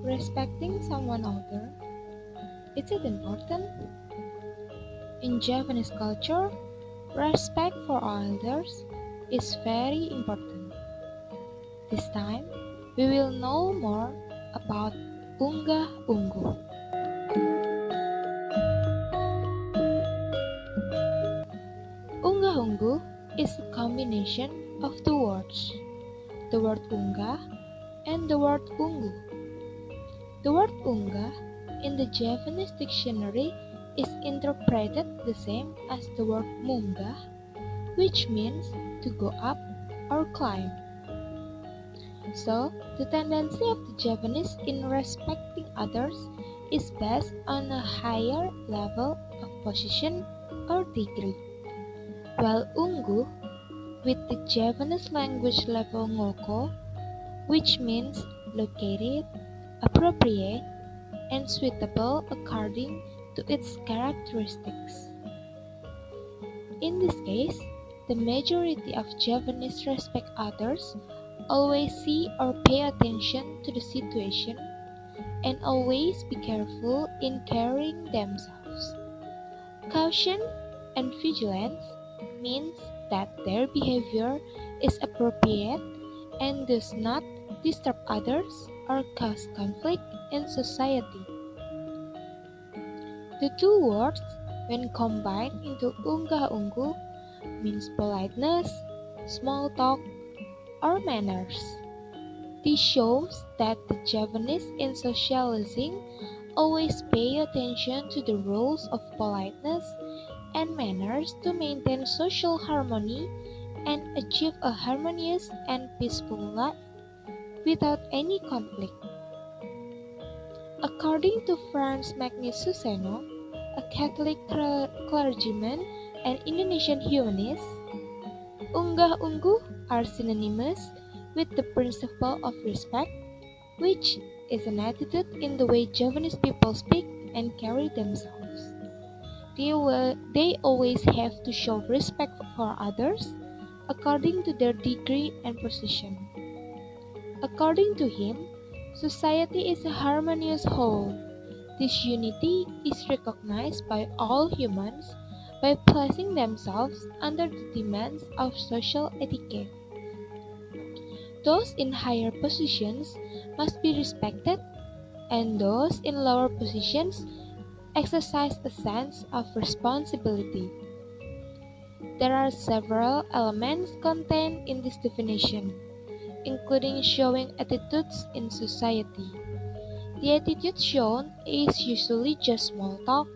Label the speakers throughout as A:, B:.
A: Respecting someone older, is it important? In Japanese culture, respect for elders is very important. This time, we will know more about Unggah Unggu. Unggah Unggu is a combination of two words, the word Unggah and the word Unggu. The word Unggah in the Japanese dictionary is interpreted the same as the word Munggah, which means to go up or climb. So, the tendency of the Japanese in respecting others is based on a higher level of position or degree. While Unggu, with the Japanese language level Ngoko, which means located, appropriate, and suitable according to its characteristics. In this case, the majority of Japanese respect others, always see or pay attention to the situation, and always be careful in carrying themselves. Caution and vigilance means that their behavior is appropriate and does not disturb others or cause conflict in society. The two words, when combined into Unggah Unggu, means politeness, small talk, or manners. This shows that the Japanese in socializing always pay attention to the rules of politeness and manners to maintain social harmony and achieve a harmonious and peaceful life without any conflict. According to Franz Magnus Suseno, a Catholic clergyman and Indonesian humanist, Unggah Unggu are synonymous with the principle of respect, which is an attitude in the way Japanese people speak and carry themselves. They always have to show respect for others according to their degree and position. According to him, society is a harmonious whole. This unity is recognized by all humans by placing themselves under the demands of social etiquette. Those in higher positions must be respected, and those in lower positions exercise a sense of responsibility. There are several elements contained in this definition, including showing attitudes in society. The attitude shown is usually just small talk.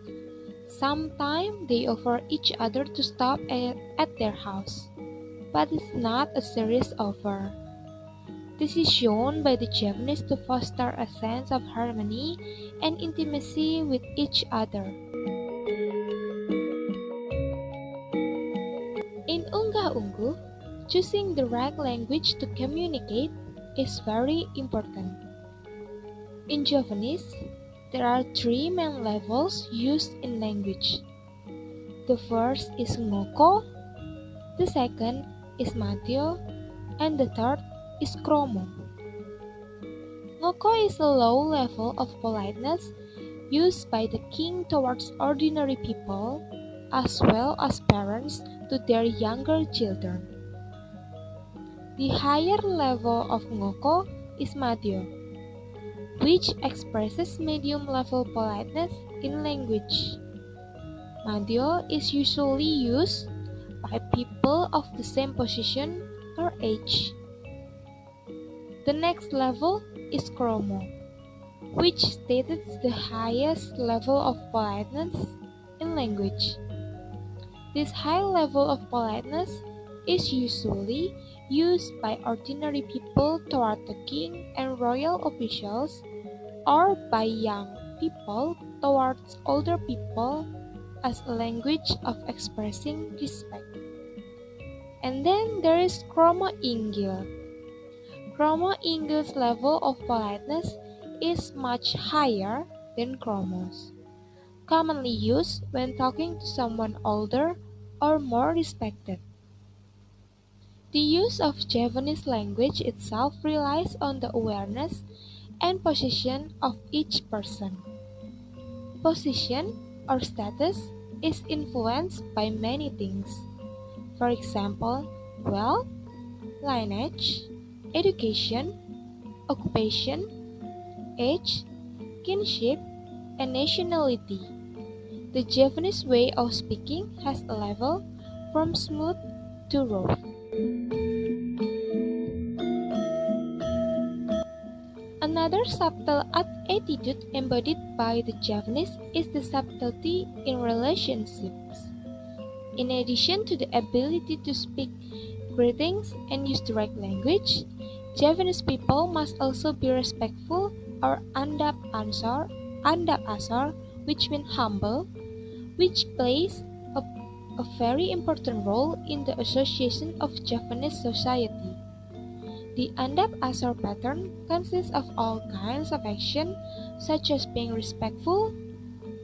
A: Sometimes they offer each other to stop at their house, but it's not a serious offer. This is shown by the Japanese to foster a sense of harmony and intimacy with each other. In Unggah Unggu, choosing the right language to communicate is very important. In Japanese, there are three main levels used in language. The first is Ngoko, the second is Matyo, and the third is Kromo. Ngoko is a low level of politeness used by the king towards ordinary people, as well as parents to their younger children. The higher level of Ngoko is Matyo, which expresses medium-level politeness in language. Madyo is usually used by people of the same position or age. The next level is Kromo, which states the highest level of politeness in language. This high level of politeness is usually used by ordinary people toward the king and royal officials, or by young people towards older people as a language of expressing respect. And then there is Kromo Inggil. Kromo Inggil's level of politeness is much higher than Kromo's, commonly used when talking to someone older or more respected. The use of Javanese language itself relies on the awareness and position of each person. Position or status is influenced by many things. For example, wealth, lineage, education, occupation, age, kinship, and nationality. The Javanese way of speaking has a level from smooth to rough. Another subtle attitude embodied by the Javanese is the subtlety in relationships. In addition to the ability to speak greetings and use direct language, Javanese people must also be respectful or andap asor, which means humble, which plays a, a very important role in the association of Javanese society. The andap asor pattern consists of all kinds of action, such as being respectful,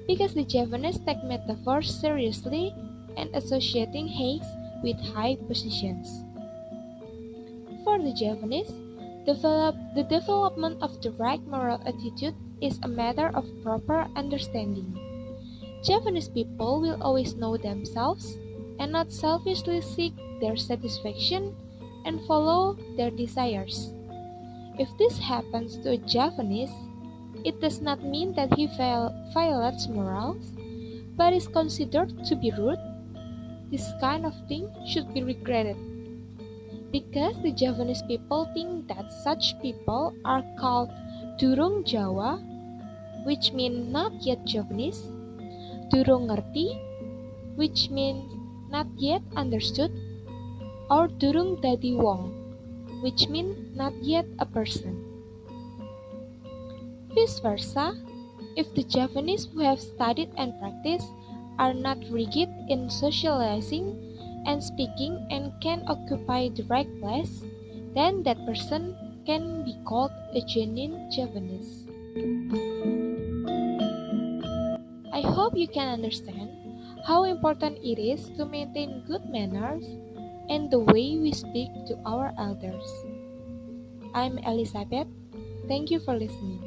A: because the Javanese take metaphors seriously and associating haste with high positions. For the Javanese, the development of the right moral attitude is a matter of proper understanding. Javanese people will always know themselves and not selfishly seek their satisfaction and follow their desires. If this happens to a Javanese, it does not mean that he violates morals, but is considered to be rude. This kind of thing should be regretted, because the Javanese people think that such people are called Durung Jawa, which means not yet Javanese, Durung Ngerti, which means not yet understood, or Durung Dadi Wong, which means not yet a person. Vice versa, if the Javanese who have studied and practiced are not rigid in socializing and speaking and can occupy the right place, then that person can be called a genuine Javanese. I hope you can understand how important it is to maintain good manners and the way we speak to our elders. I'm Elizabeth. Thank you for listening.